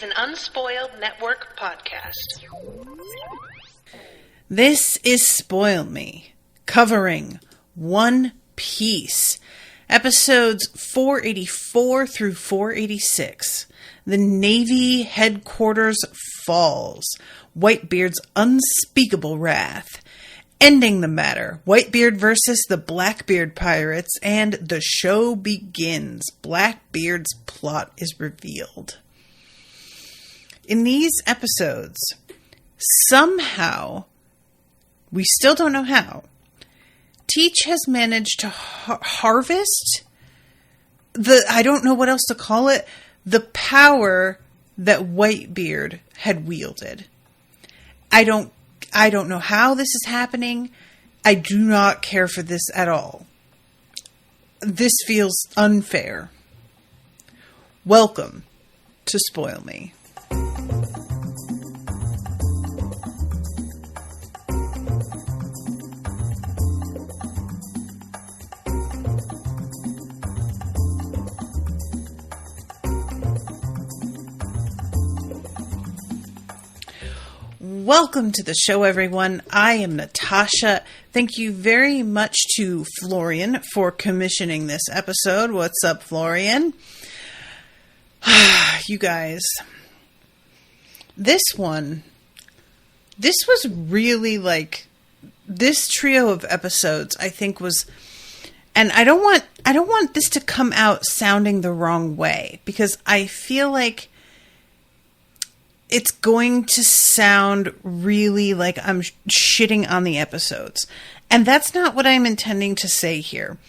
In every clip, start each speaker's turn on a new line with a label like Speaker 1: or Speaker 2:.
Speaker 1: an Unspoiled Network podcast.
Speaker 2: This is Spoil Me, covering One Piece, episodes 484 through 486. The Navy headquarters falls. Whitebeard's unspeakable wrath. Ending the matter. Whitebeard versus the Blackbeard pirates, and the show begins. Blackbeard's plot is revealed. In these episodes, somehow, we still don't know how, Teach has managed to harvest I don't know what else to call it, the power that Whitebeard had wielded. I don't know how this is happening. I do not care for this at all. This feels unfair. Welcome to Spoil Me. Welcome to the show, everyone. I am Natasha. Thank you very much to Florian for commissioning this episode. What's up, Florian? You guys, this was really like, this trio of episodes, I think was, and I don't want this to come out sounding the wrong way, because I feel like it's going to sound really like I'm shitting on the episodes. And that's not what I'm intending to say here.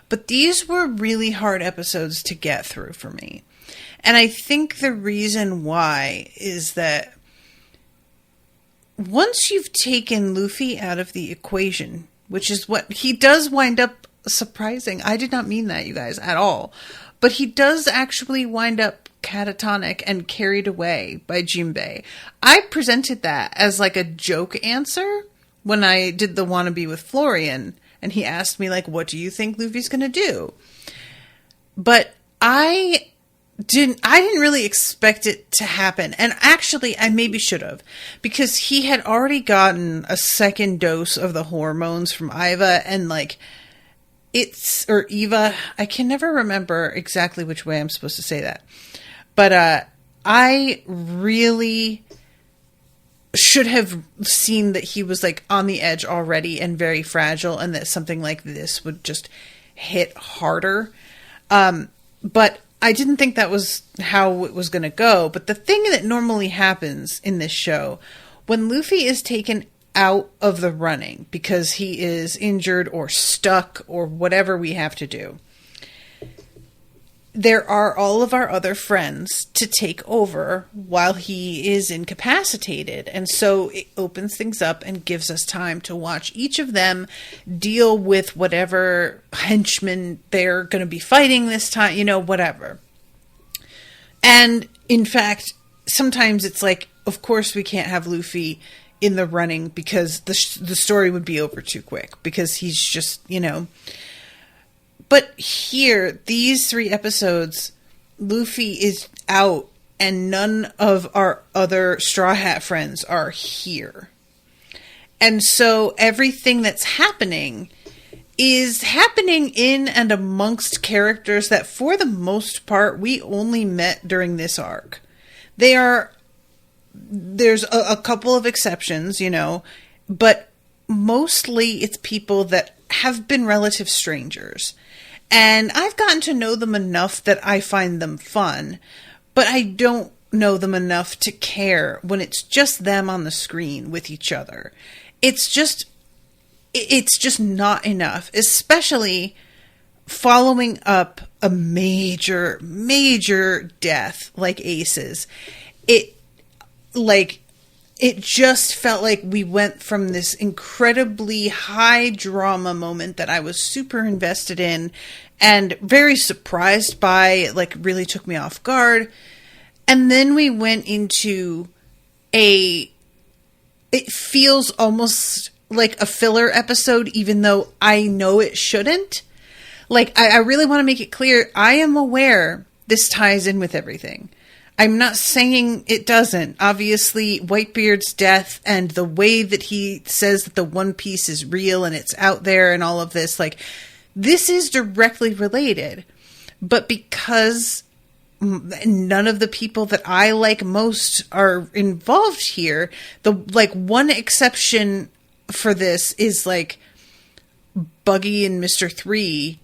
Speaker 2: But these were really hard episodes to get through for me. And I think the reason why is that once you've taken Luffy out of the equation, which is what he does wind up surprising. I did not mean that, you guys, at all. But he does actually wind up catatonic and carried away by Jinbei. I presented that as like a joke answer when I did the wannabe with Florian, and he asked me like, what do you think Luffy's going to do? But I didn't really expect it to happen. And actually, I maybe should have, because he had already gotten a second dose of the hormones from Iva, and like, or Eva, I can never remember exactly which way I'm supposed to say that. But I really should have seen that he was like on the edge already and very fragile, and that something like this would just hit harder. But I didn't think that was how it was going to go. But the thing that normally happens in this show, when Luffy is taken out of the running because he is injured or stuck or whatever we have to do, there are all of our other friends to take over while he is incapacitated. And so it opens things up and gives us time to watch each of them deal with whatever henchmen they're going to be fighting this time, whatever. And in fact, sometimes it's like, of course we can't have Luffy in the running because the story would be over too quick, because he's just, But here, these 3 episodes, Luffy is out and none of our other Straw Hat friends are here. And so everything that's happening is happening in and amongst characters that, for the most part, we only met during this arc. There's a couple of exceptions, but mostly it's people that have been relative strangers. And I've gotten to know them enough that I find them fun, but I don't know them enough to care when it's just them on the screen with each other. It's just not enough, especially following up a major, major death like Ace's. It just felt like we went from this incredibly high drama moment that I was super invested in and very surprised by, like really took me off guard. And then we went into it feels almost like a filler episode, even though I know it shouldn't. Like, I really want to make it clear, I am aware this ties in with everything. I'm not saying it doesn't. Obviously, Whitebeard's death and the way that he says that the One Piece is real and it's out there and all of this, like, this is directly related. But because none of the people that I like most are involved here, the, like, one exception for this is, like, Buggy and Mr. 3.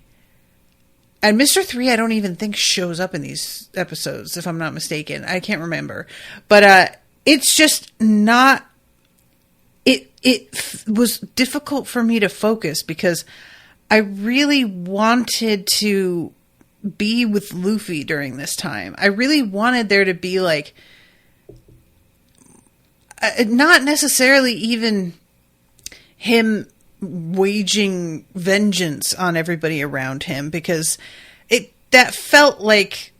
Speaker 2: And Mr. 3, I don't even think shows up in these episodes, if I'm not mistaken. I can't remember. But it's just not... It was difficult for me to focus because I really wanted to be with Luffy during this time. I really wanted there to be, like... not necessarily even him waging vengeance on everybody around him, because that felt like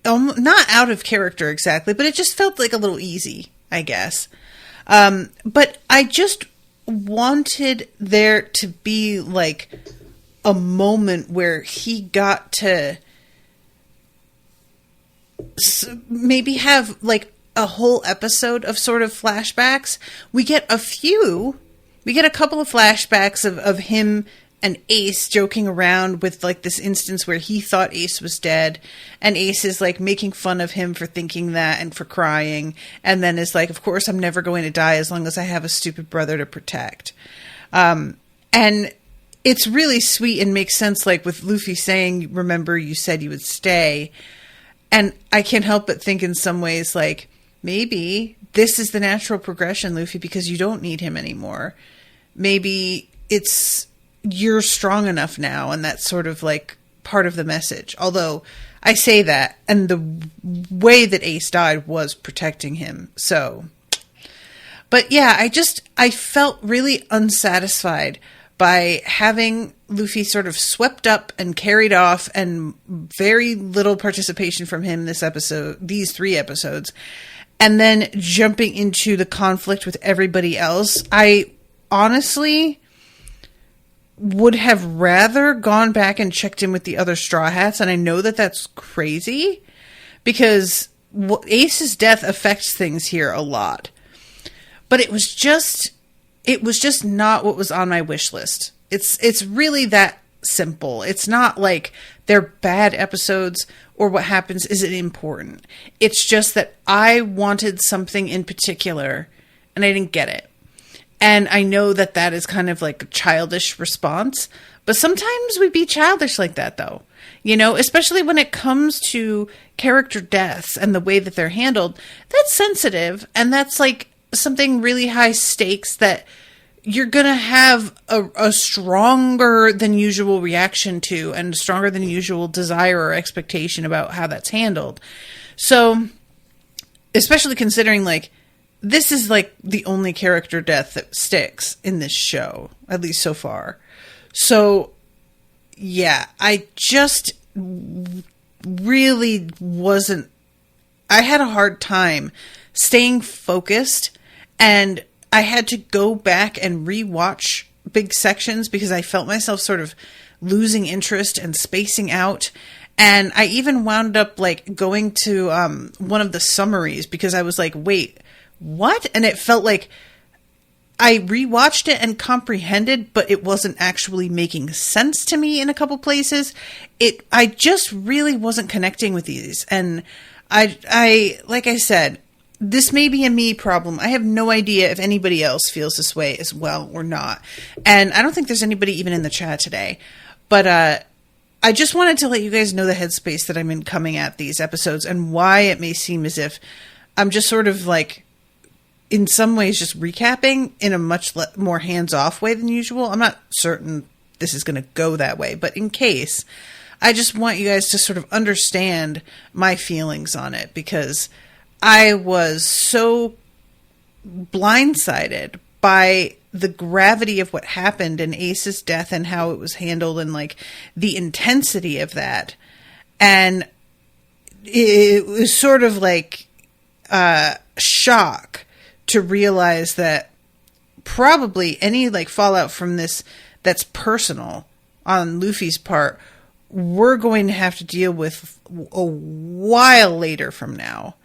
Speaker 2: not out of character exactly, but it just felt like a little easy, I guess. But I just wanted there to be like a moment where he got to maybe have like a whole episode of sort of flashbacks. We get a couple of flashbacks of him and Ace joking around with like this instance where he thought Ace was dead, and Ace is like making fun of him for thinking that and for crying, and then is like, of course I'm never going to die as long as I have a stupid brother to protect. And it's really sweet and makes sense, like with Luffy saying, remember you said you would stay. And I can't help but think in some ways like, maybe this is the natural progression, Luffy, because you don't need him anymore. Maybe you're strong enough now, and that's sort of like part of the message. Although I say that, and the way that Ace died was protecting him. So, but yeah, I felt really unsatisfied by having Luffy sort of swept up and carried off, and very little participation from him this episode, these 3 episodes, and then jumping into the conflict with everybody else. I honestly would have rather gone back and checked in with the other Straw Hats, and I know that that's crazy because Ace's death affects things here a lot. But it was just not what was on my wish list. It's really that simple. It's not like they're bad episodes or what happens isn't important. It's just that I wanted something in particular and I didn't get it. And I know that that is kind of like a childish response, but sometimes we be childish like that though. You know, especially when it comes to character deaths and the way that they're handled, that's sensitive. And that's like something really high stakes that you're going to have a stronger than usual reaction to, and a stronger than usual desire or expectation about how that's handled. So, especially considering like, this is like the only character death that sticks in this show, at least so far. So, yeah, I just really wasn't... I had a hard time staying focused, and I had to go back and rewatch big sections because I felt myself sort of losing interest and spacing out. And I even wound up like going to one of the summaries because I was like, wait, what? And it felt like I rewatched it and comprehended, but it wasn't actually making sense to me in a couple places. I just really wasn't connecting with these. And I like I said, this may be a me problem. I have no idea if anybody else feels this way as well or not. And I don't think there's anybody even in the chat today. But I just wanted to let you guys know the headspace that I'm in coming at these episodes and why it may seem as if I'm just sort of like, in some ways, just recapping in a much more hands-off way than usual. I'm not certain this is going to go that way, but in case, I just want you guys to sort of understand my feelings on it, because I was so blindsided by the gravity of what happened in Ace's death and how it was handled and like the intensity of that. And it was sort of like shock to realize that probably any like fallout from this that's personal on Luffy's part we're going to have to deal with a while later from now.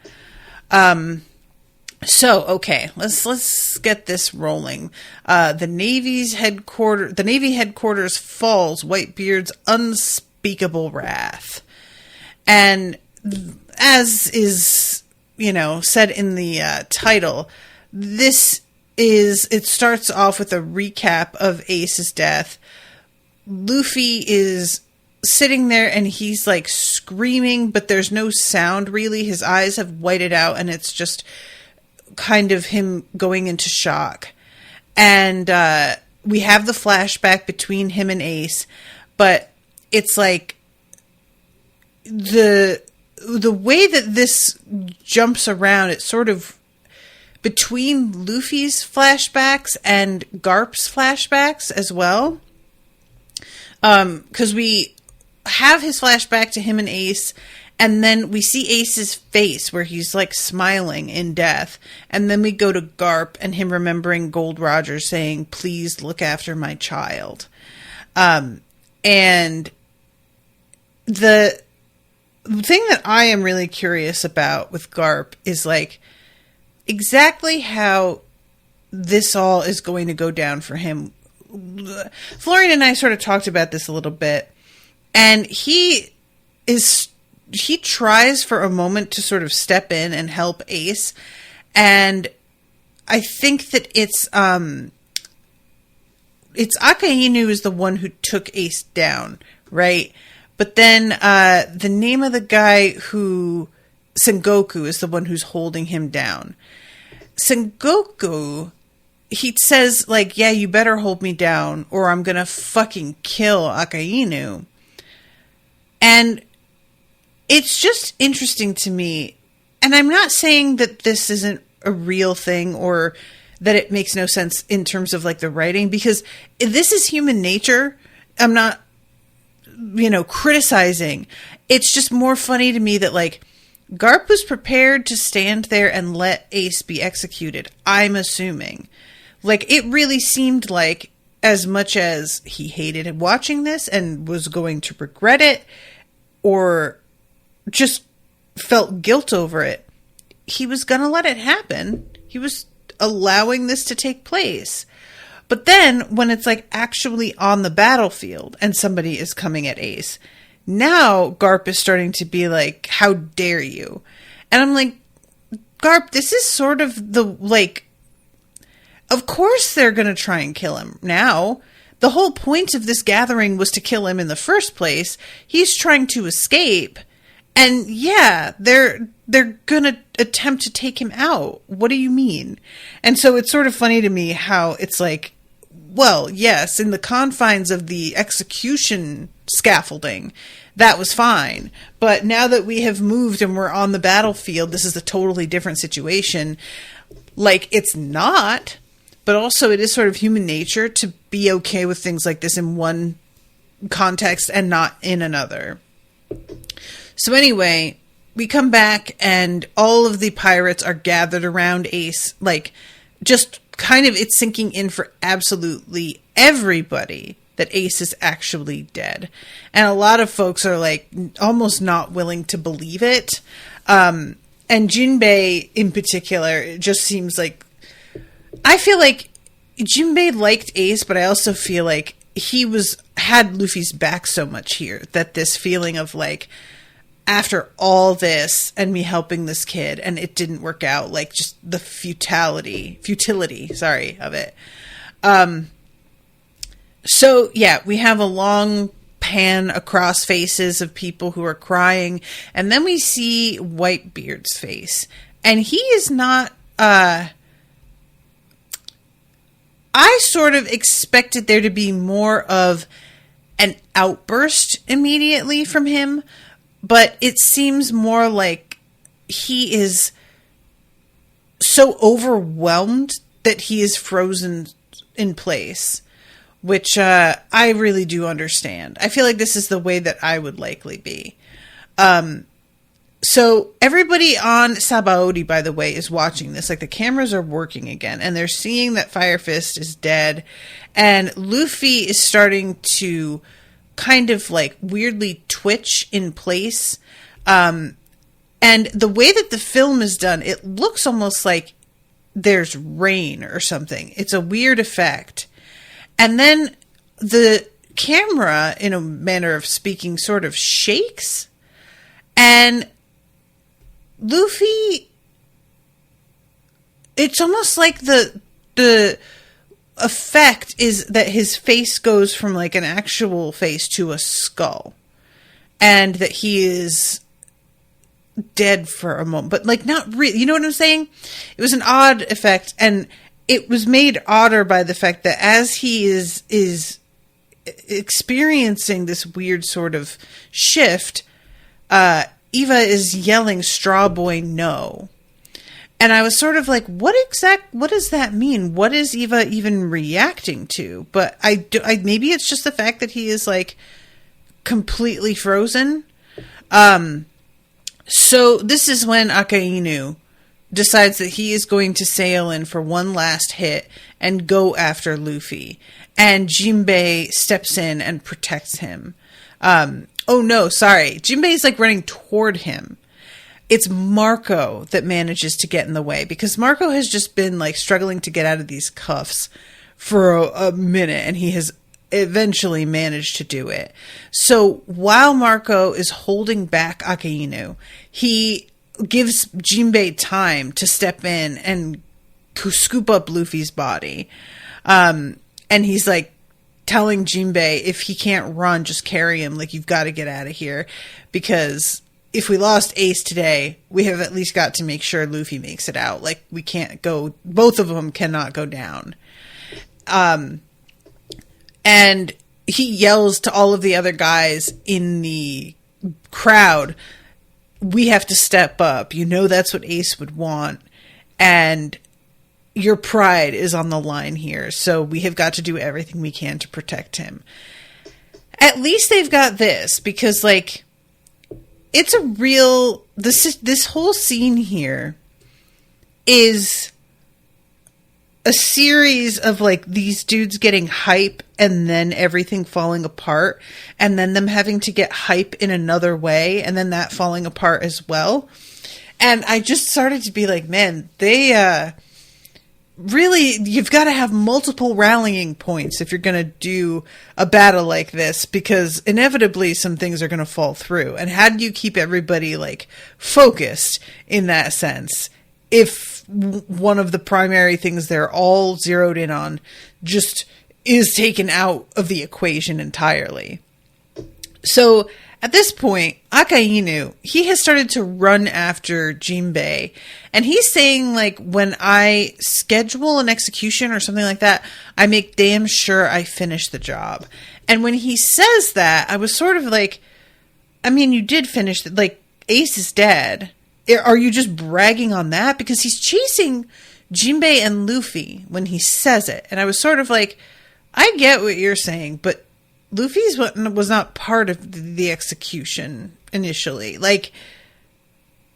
Speaker 2: So, okay, let's get this rolling. The Navy headquarters falls, Whitebeard's unspeakable wrath. And as is, said in the title, it starts off with a recap of Ace's death. Luffy is sitting there and he's like screaming, but there's no sound really. His eyes have whited out and it's just kind of him going into shock. And we have the flashback between him and Ace, but it's like the way that this jumps around, it's sort of between Luffy's flashbacks and Garp's flashbacks as well. Because we have his flashback to him and Ace, and then we see Ace's face where he's like smiling in death. And then we go to Garp and him remembering Gold Roger saying, "Please look after my child." And the thing that I am really curious about with Garp is like exactly how this all is going to go down for him. Florian and I sort of talked about this a little bit, and he tries for a moment to sort of step in and help Ace, and I think that it's Akainu is the one who took Ace down, right? But then the name of the guy who Sengoku is the one who's holding him down. Sengoku, he says, like, yeah, you better hold me down or I'm gonna fucking kill Akainu. And it's just interesting to me. And I'm not saying that this isn't a real thing or that it makes no sense in terms of like the writing, because this is human nature. I'm not, criticizing. It's just more funny to me that like Garp was prepared to stand there and let Ace be executed. I'm assuming. Like, it really seemed like as much as he hated watching this and was going to regret it or just felt guilt over it, he was going to let it happen. He was allowing this to take place. But then when it's like actually on the battlefield and somebody is coming at Ace, now Garp is starting to be like, how dare you? And I'm like, Garp, this is sort of the, like, of course they're going to try and kill him now. The whole point of this gathering was to kill him in the first place. He's trying to escape. And yeah, they're going to attempt to take him out. What do you mean? And so it's sort of funny to me how it's like, well, yes, in the confines of the execution scaffolding, that was fine. But now that we have moved and we're on the battlefield, this is a totally different situation. Like, it's not, but also it is sort of human nature to be okay with things like this in one context and not in another. So anyway, we come back and all of the pirates are gathered around Ace, like, just kind of, it's sinking in for absolutely everybody that Ace is actually dead. And a lot of folks are like almost not willing to believe it. And Jinbei in particular, it just seems like, I feel like Jinbei liked Ace, but I also feel like he had Luffy's back so much here that this feeling of like, after all this and me helping this kid and it didn't work out, like just the futility, of it. So yeah, we have a long pan across faces of people who are crying, and then we see Whitebeard's face, and he is not, I sort of expected there to be more of an outburst immediately from him, but it seems more like he is so overwhelmed that he is frozen in place, which I really do understand. I feel like this is the way that I would likely be. So everybody on Sabaody, by the way, is watching this. Like, the cameras are working again, and they're seeing that Fire Fist is dead, and Luffy is starting to kind of like weirdly twitch in place. And the way that the film is done, it looks almost like there's rain or something. It's a weird effect. And then the camera, in a manner of speaking, sort of shakes. And Luffy, it's almost like the effect is that his face goes from like an actual face to a skull. And that he is dead for a moment, but like not really, you know what I'm saying? It was an odd effect, and it was made odder by the fact that as he is experiencing this weird sort of shift, Eva is yelling "Straw Boy, no." And I was sort of like, what does that mean? What is Eva even reacting to? But I maybe it's just the fact that he is like completely frozen. So this is when Akainu decides that he is going to sail in for one last hit and go after Luffy. And Jinbei steps in and protects him. Oh no, sorry. Jinbei's like running toward him. It's Marco that manages to get in the way, because Marco has just been like struggling to get out of these cuffs for a minute, and he has eventually managed to do it. So while Marco is holding back Akainu, he gives Jinbei time to step in and scoop up Luffy's body. And he's like telling Jinbei, if he can't run, just carry him. Like, you've got to get out of here, because if we lost Ace today, we have at least got to make sure Luffy makes it out. Like, we can't go, both of them cannot go down. And he yells to all of the other guys in the crowd, we have to step up. You know, that's what Ace would want. And your pride is on the line here. So we have got to do everything we can to protect him. At least they've got this, because like, it's a real, this whole scene here is a series of like these dudes getting hype and then everything falling apart, and then them having to get hype in another way, and then that falling apart as well. And I just started to be like, man, they really, you've got to have multiple rallying points if you're going to do a battle like this, because inevitably some things are going to fall through. And how do you keep everybody like focused in that sense if one of the primary things they're all zeroed in on just is taken out of the equation entirely? So at this point, Akainu, he has started to run after Jinbei, and he's saying, like, when I schedule an execution or something like that, I make damn sure I finish the job. And when he says that, I was sort of like, I mean, you did finish it. Like, Ace is dead. Are you just bragging on that? Because he's chasing Jinbei and Luffy when he says it. And I was sort of like, I get what you're saying, but Luffy's was not part of the execution initially. Like,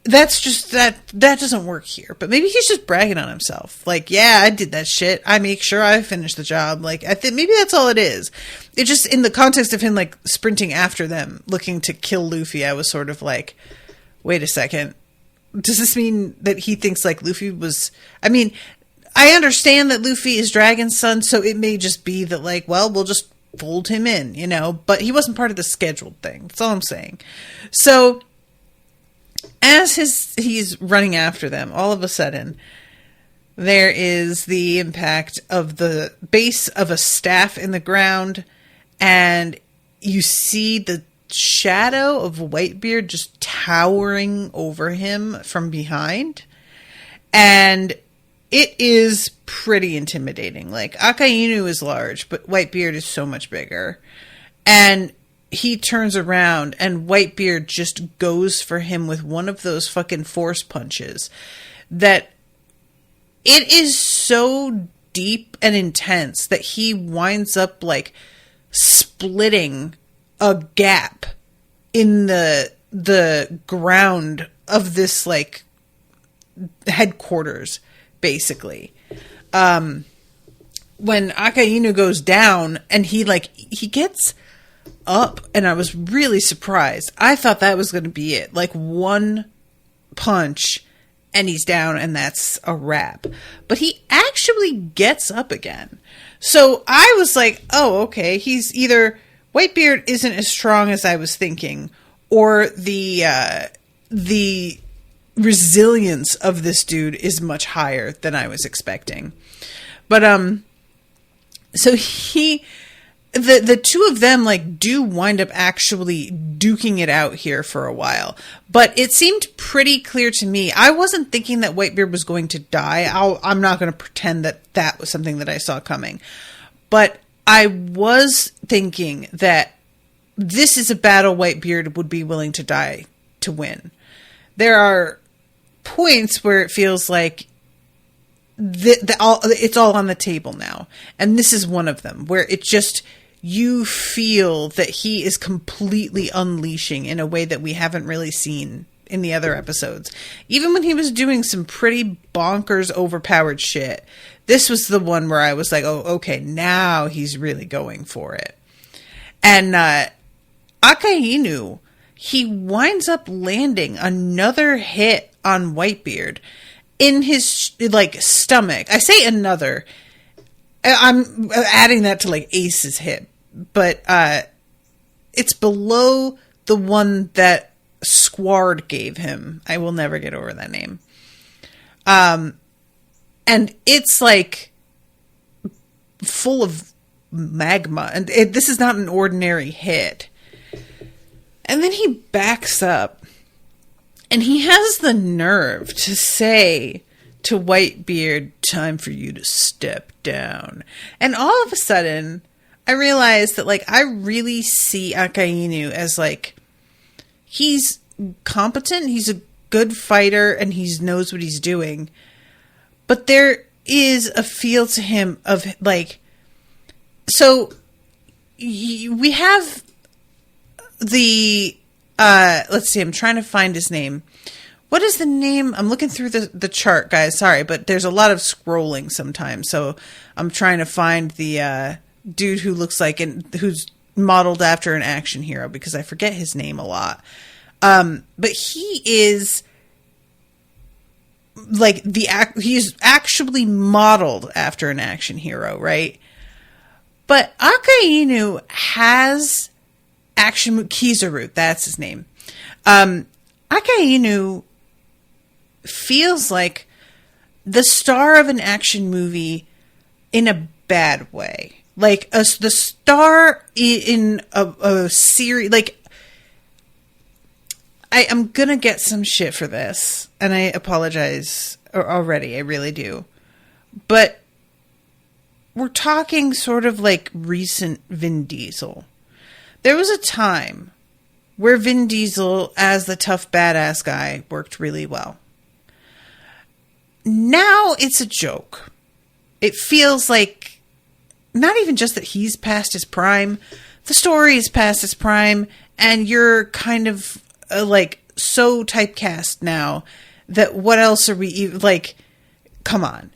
Speaker 2: that's just, that doesn't work here. But maybe he's just bragging on himself. Like, yeah, I did that shit. I make sure I finish the job. Like, I think maybe that's all it is. It just, in the context of him, like, sprinting after them, looking to kill Luffy, I was sort of like, wait a second. Does this mean that he thinks, like, Luffy was, I mean, I understand that Luffy is Dragon's son, so it may just be that, like, well, we'll just fold him in, you know, but he wasn't part of the scheduled thing. That's all I'm saying. So as he's running after them, all of a sudden there is the impact of the base of a staff in the ground, and you see the shadow of Whitebeard just towering over him from behind, and it is pretty intimidating. Like, Akainu is large, but Whitebeard is so much bigger. And he turns around, and Whitebeard just goes for him with one of those fucking force punches that it is so deep and intense that he winds up, like, splitting a gap in the ground of this, like, headquarters, basically. When Akainu goes down, and he gets up, and I was really surprised. I thought that was going to be it. Like one punch and he's down and that's a wrap. But he actually gets up again. So I was like, oh, okay. He's either Whitebeard isn't as strong as I was thinking, or the resilience of this dude is much higher than I was expecting. But so the two of them like do wind up actually duking it out here for a while. But it seemed pretty clear to me. I wasn't thinking that Whitebeard was going to die. I'm not going to pretend that that was something that I saw coming. But I was thinking that this is a battle Whitebeard would be willing to die to win. There are points where it feels like it's all on the table now. And this is one of them where it just, you feel that he is completely unleashing in a way that we haven't really seen in the other episodes. Even when he was doing some pretty bonkers, overpowered shit, this was the one where I was like, oh, okay, now he's really going for it. And Akainu, he winds up landing another hit on Whitebeard in his like stomach. I say another. I'm adding that to like Ace's hit, but it's below the one that Squard gave him. I will never get over that name. And it's like full of magma, and this is not an ordinary hit. And then he backs up, and he has the nerve to say to Whitebeard, time for you to step down. And all of a sudden, I realized that, like, I really see Akainu as, like, he's competent, he's a good fighter, and he knows what he's doing. But there is a feel to him of, like, so we have the, let's see, I'm trying to find his name. What is the name? I'm looking through the chart, guys. Sorry, but there's a lot of scrolling sometimes. So I'm trying to find the dude who looks like, who's modeled after an action hero, because I forget his name a lot. But he is like he's actually modeled after an action hero, right? But Akainu has action. Kizaru, that's his name. Akainu feels like the star of an action movie in a bad way. Like the star in a series. Like, I'm gonna get some shit for this, and I apologize already. I really do. But we're talking sort of like recent Vin Diesel. There was a time where Vin Diesel as the tough badass guy worked really well. Now it's a joke. It feels like not even just that he's past his prime, the story is past its prime, and you're kind of like so typecast now that what else are we even, like, come on.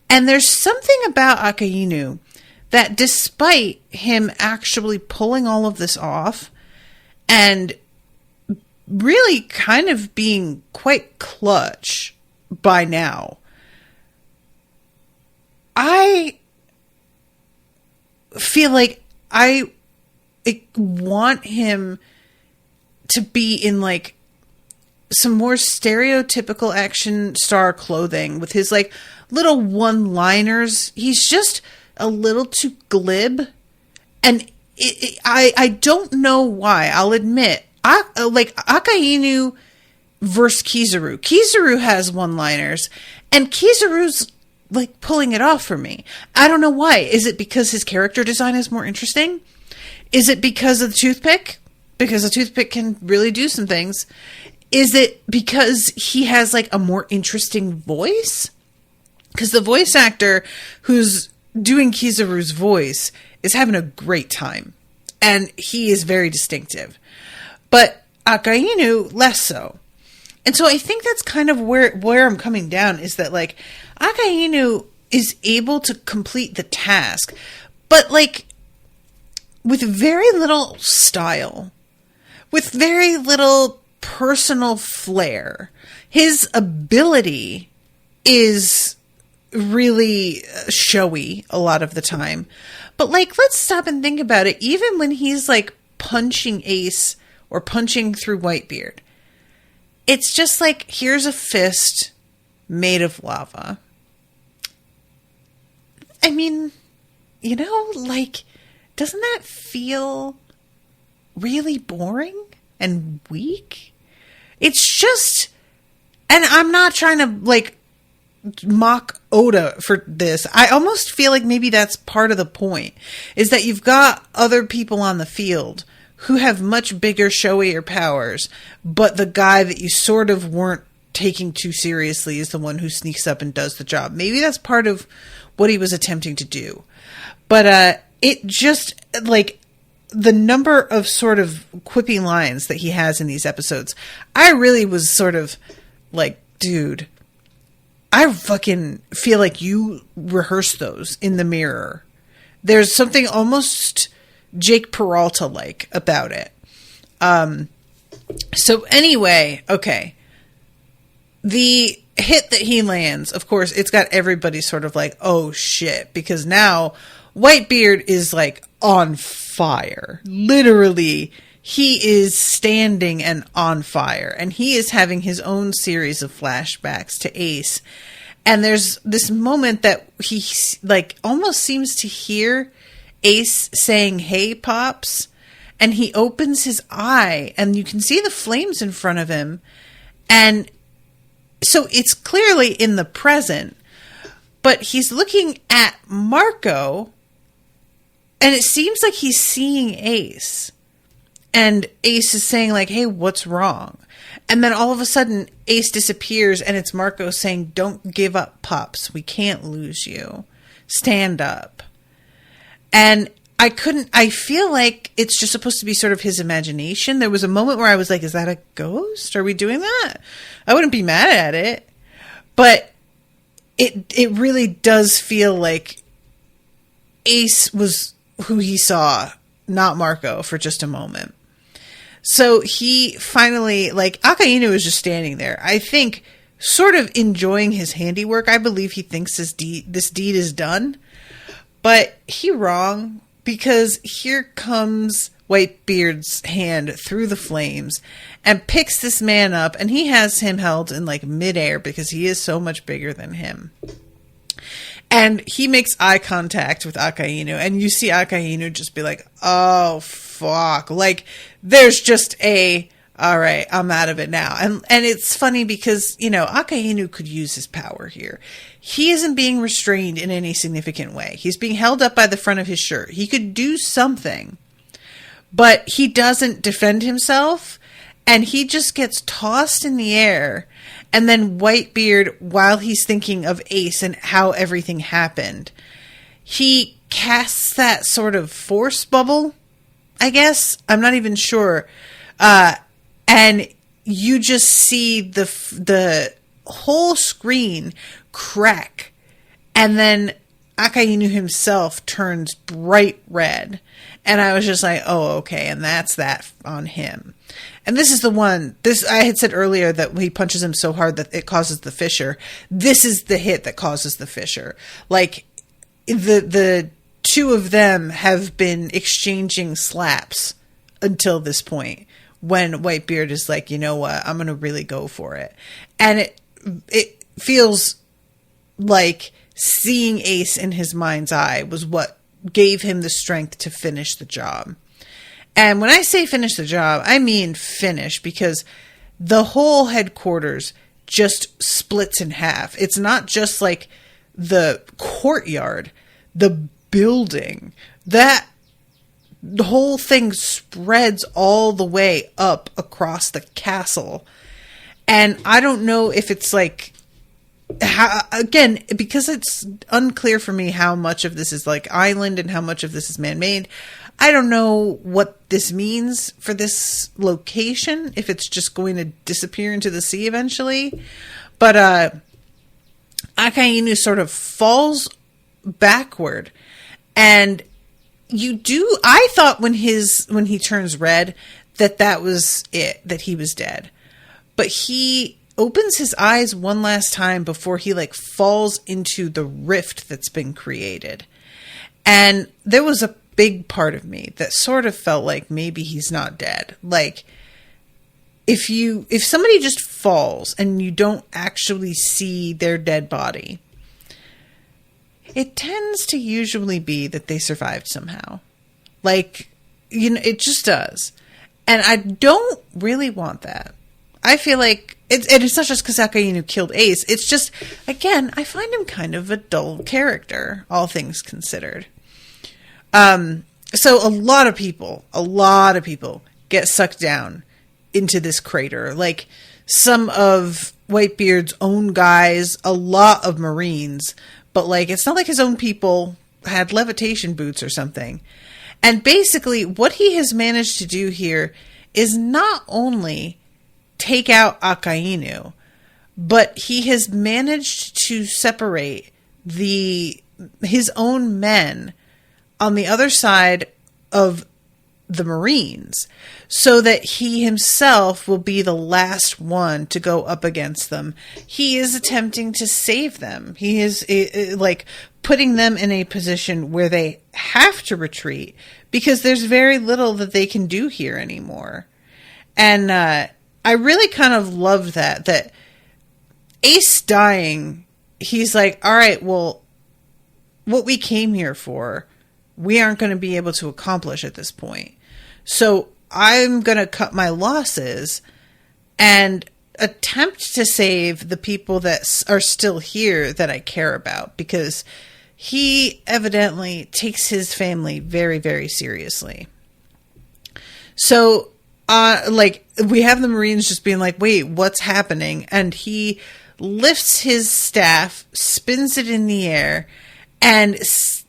Speaker 2: And there's something about Akainu that despite him actually pulling all of this off and really kind of being quite clutch by now, I feel like I want him to be in like some more stereotypical action star clothing with his like little one-liners. He's just a little too glib, and I don't know why. I'll admit, like Akainu versus Kizaru. Kizaru has one-liners, and Kizaru's like pulling it off for me. I don't know why. Is it because his character design is more interesting? Is it because of the toothpick? Because a toothpick can really do some things. Is it because he has like a more interesting voice? Because the voice actor who's doing Kizaru's voice is having a great time. And he is very distinctive. But Akainu, less so. And so I think that's kind of where I'm coming down, is that like Akainu is able to complete the task. But like with very little style, with very little personal flair. His ability is really showy a lot of the time. But, like, let's stop and think about it. Even when he's, like, punching Ace or punching through Whitebeard, it's just like, here's a fist made of lava. I mean, you know, like, doesn't that feel really boring and weak? It's just, and I'm not trying to, like, mock Oda for this. I almost feel like maybe that's part of the point, is that you've got other people on the field who have much bigger, showier powers, but the guy that you sort of weren't taking too seriously is the one who sneaks up and does the job. Maybe that's part of what he was attempting to do. But it just, like, the number of sort of quippy lines that he has in these episodes, I really was sort of like, dude, I fucking feel like you rehearsed those in the mirror. There's something almost Jake Peralta-like about it. So anyway, okay. The hit that he lands, of course, it's got everybody sort of like, oh shit, because now Whitebeard is like on fire. Literally, he is standing and on fire, and he is having his own series of flashbacks to Ace. And there's this moment that he like almost seems to hear Ace saying, "Hey, Pops," and he opens his eye and you can see the flames in front of him. And so it's clearly in the present, but he's looking at Marco and it seems like he's seeing Ace. And Ace is saying like, "Hey, what's wrong?" And then all of a sudden Ace disappears and it's Marco saying, "Don't give up, Pops. We can't lose you. Stand up." And I feel like it's just supposed to be sort of his imagination. There was a moment where I was like, is that a ghost? Are we doing that? I wouldn't be mad at it. But it really does feel like Ace was who he saw, not Marco, for just a moment. So he finally, like, Akainu is just standing there, I think, sort of enjoying his handiwork. I believe he thinks this deed is done. But he wrong, because here comes Whitebeard's hand through the flames and picks this man up, and he has him held in like midair because he is so much bigger than him. And he makes eye contact with Akainu, and you see Akainu just be like, "Oh, fuck." Like, there's just all right, I'm out of it now. And it's funny because, you know, Akainu could use his power here. He isn't being restrained in any significant way. He's being held up by the front of his shirt. He could do something, but he doesn't defend himself, and he just gets tossed in the air. And then Whitebeard, while he's thinking of Ace and how everything happened, he casts that sort of force bubble, I guess. I'm not even sure. And you just see the whole screen crack. And then Akainu himself turns bright red. And I was just like, oh, okay. And that's that on him. And this is the one, I had said earlier that he punches him so hard that it causes the fissure. This is the hit that causes the fissure. Like, the two of them have been exchanging slaps until this point, when Whitebeard is like, you know what, I'm going to really go for it. And it feels like seeing Ace in his mind's eye was what gave him the strength to finish the job. And when I say finish the job, I mean finish, because the whole headquarters just splits in half. It's not just like the courtyard, the building, the whole thing spreads all the way up across the castle. And I don't know if it's like, again, because it's unclear for me how much of this is like island and how much of this is man-made. I don't know what this means for this location, if it's just going to disappear into the sea eventually. But Akainu sort of falls backward, and I thought when he turns red that was it, that he was dead. But he opens his eyes one last time before he like falls into the rift that's been created. And there was a big part of me that sort of felt like maybe he's not dead. Like if somebody just falls and you don't actually see their dead body, it tends to usually be that they survived somehow. Like, it just does. And I don't really want that. I feel like it's not just because Akainu killed Ace. It's just, again, I find him kind of a dull character, all things considered. So a lot of people get sucked down into this crater. Like some of Whitebeard's own guys, a lot of Marines, but like it's not like his own people had levitation boots or something. And basically what he has managed to do here is not only take out Akainu, but he has managed to separate his own men on the other side of the Marines, so that he himself will be the last one to go up against them. He is attempting to save them. He is like putting them in a position where they have to retreat because there's very little that they can do here anymore. And I really kind of loved that Ace dying, he's like, all right, well, what we came here for, we aren't going to be able to accomplish at this point. So I'm going to cut my losses and attempt to save the people that are still here that I care about, because he evidently takes his family very, very seriously. So, like, we have the Marines just being like, wait, what's happening? And he lifts his staff, spins it in the air, and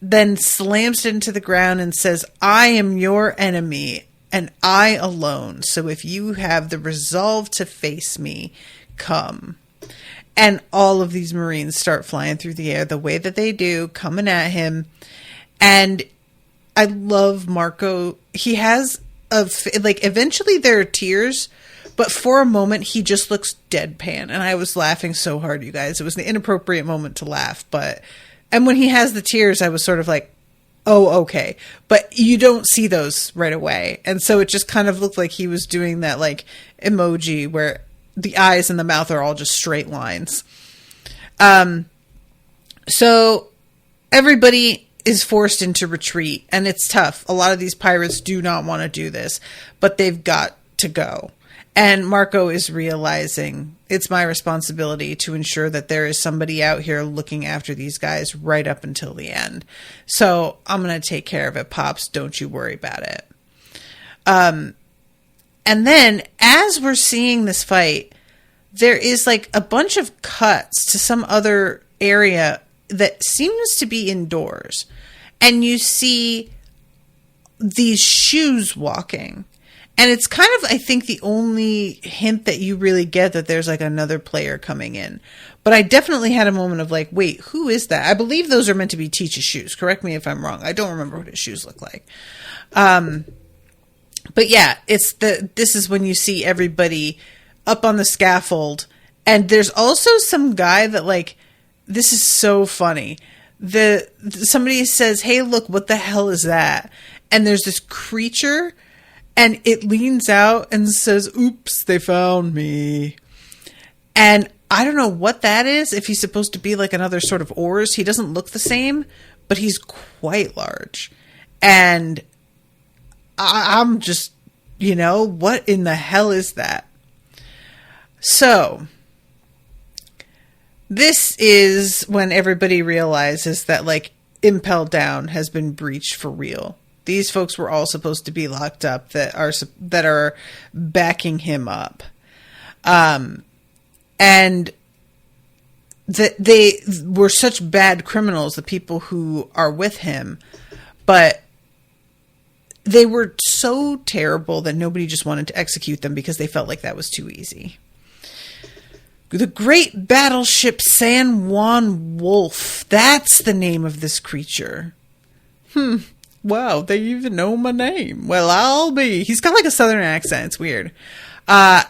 Speaker 2: then slams it into the ground and says, I am your enemy, and I alone. So if you have the resolve to face me, come. And all of these Marines start flying through the air the way that they do, coming at him. And I love Marco. He has eventually there are tears, but for a moment he just looks deadpan. And I was laughing so hard, you guys. It was an inappropriate moment to laugh, and when he has the tears, I was sort of like, oh, okay. But you don't see those right away. And so it just kind of looked like he was doing that like emoji where the eyes and the mouth are all just straight lines. So everybody is forced into retreat, and it's tough. A lot of these pirates do not want to do this, but they've got to go. And Marco is realizing it's my responsibility to ensure that there is somebody out here looking after these guys right up until the end. So I'm going to take care of it, Pops. Don't you worry about it. And then as we're seeing this fight, there is like a bunch of cuts to some other area that seems to be indoors. And you see these shoes walking. And it's kind of, I think, the only hint that you really get that there's like another player coming in. But I definitely had a moment of like, wait, who is that? I believe those are meant to be Teach's shoes. Correct me if I'm wrong. I don't remember what his shoes look like. But yeah, this is when you see everybody up on the scaffold. And there's also some guy that like, this is so funny. Somebody says, hey, look, what the hell is that? And there's this creature, and it leans out and says, oops, they found me. And I don't know what that is. If he's supposed to be like another sort of oars, he doesn't look the same, but he's quite large. And I'm just, what in the hell is that? So this is when everybody realizes that like Impel Down has been breached for real. These folks were all supposed to be locked up that are backing him up. And that they were such bad criminals, the people who are with him, but they were so terrible that nobody just wanted to execute them because they felt like that was too easy. The great battleship San Juan Wolf. That's the name of this creature. wow, they even know my name. Well, I'll be. He's got like a southern accent. It's weird. Let's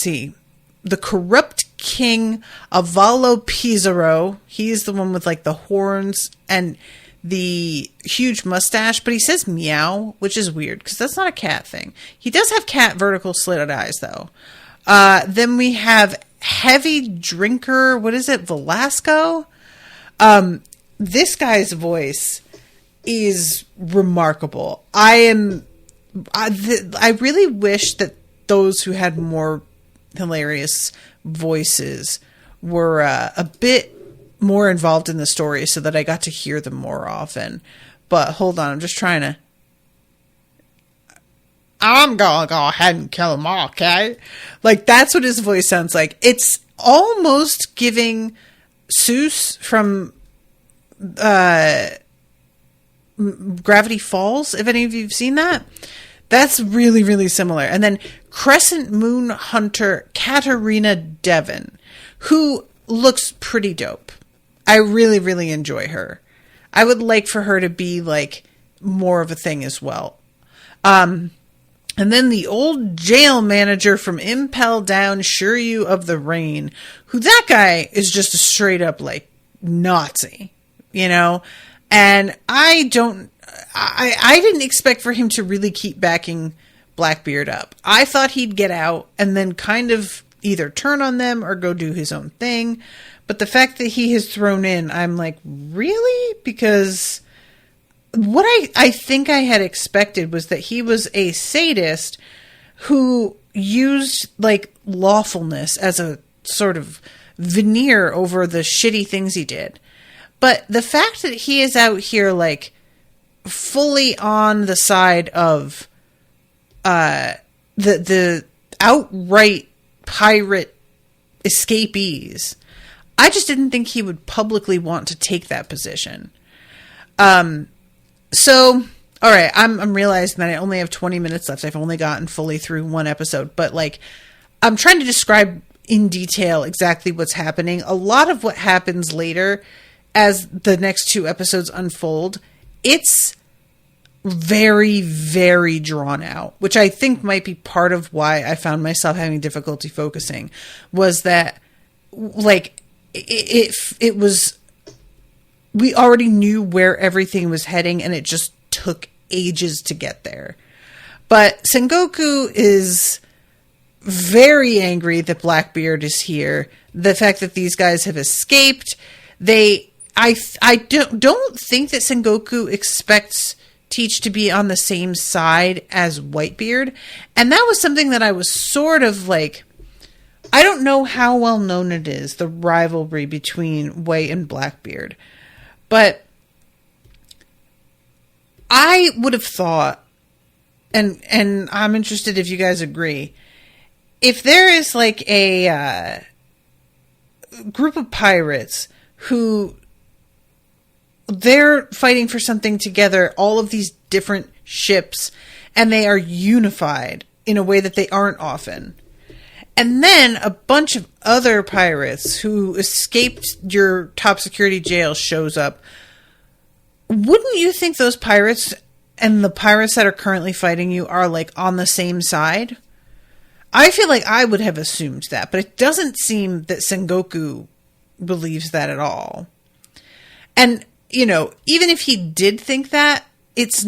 Speaker 2: see. The corrupt king Avalo Pizarro. He's the one with like the horns and the huge mustache, but he says meow, which is weird because that's not a cat thing. He does have cat vertical slitted eyes though. Then we have heavy drinker. What is it? Velasco. This guy's voice is remarkable. I really wish that those who had more hilarious voices were a bit more involved in the story so that I got to hear them more often. But hold on, I'm just trying to... I'm gonna go ahead and kill them all, okay? Like, that's what his voice sounds like. It's almost giving Seuss from Gravity Falls, if any of you have seen that. That's really, really similar. And then Crescent Moon Hunter Katarina Devon, who looks pretty dope. I really, really enjoy her. I would like for her to be like more of a thing as well. And then the old jail manager from Impel Down, Sure You of the Rain, who that guy is just a straight up like Nazi, you know? And I didn't expect for him to really keep backing Blackbeard up. I thought he'd get out and then kind of either turn on them or go do his own thing. But the fact that he has thrown in, I'm like, really? Because what I think I had expected was that he was a sadist who used like lawfulness as a sort of veneer over the shitty things he did. But the fact that he is out here like fully on the side of the outright pirate escapees, I just didn't think he would publicly want to take that position. So, all right, I'm realizing that I only have 20 minutes left. I've only gotten fully through one episode, but like, I'm trying to describe in detail exactly what's happening. A lot of what happens later as the next two episodes unfold, it's very, very drawn out, which I think might be part of why I found myself having difficulty focusing, was that like it was, we already knew where everything was heading and it just took ages to get there. But Sengoku is very angry that Blackbeard is here. The fact that these guys have escaped, I don't think that Sengoku expects Teach to be on the same side as Whitebeard. And that was something that I was sort of like, I don't know how well known it is, the rivalry between White and Blackbeard. But I would have thought, and I'm interested if you guys agree, if there is like a group of pirates who they're fighting for something together, all of these different ships, and they are unified in a way that they aren't often. And then a bunch of other pirates who escaped your top security jail shows up. Wouldn't you think those pirates and the pirates that are currently fighting you are like on the same side? I feel like I would have assumed that, but it doesn't seem that Sengoku believes that at all. And you know, even if he did think that, it's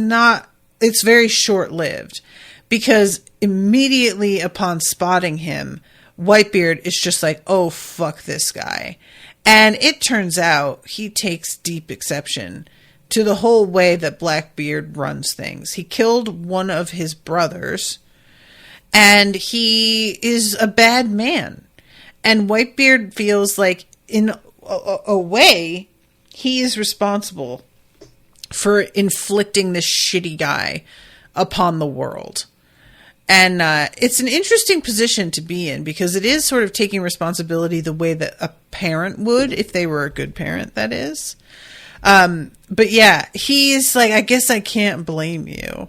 Speaker 2: very short-lived, because immediately upon spotting him, Whitebeard is just like, oh, fuck this guy. And it turns out he takes deep exception to the whole way that Blackbeard runs things. He killed one of his brothers, and he is a bad man. And Whitebeard feels like, in a way, he is responsible for inflicting this shitty guy upon the world. And it's an interesting position to be in, because it is sort of taking responsibility the way that a parent would, if they were a good parent, that is. But yeah, he's like, I guess I can't blame you.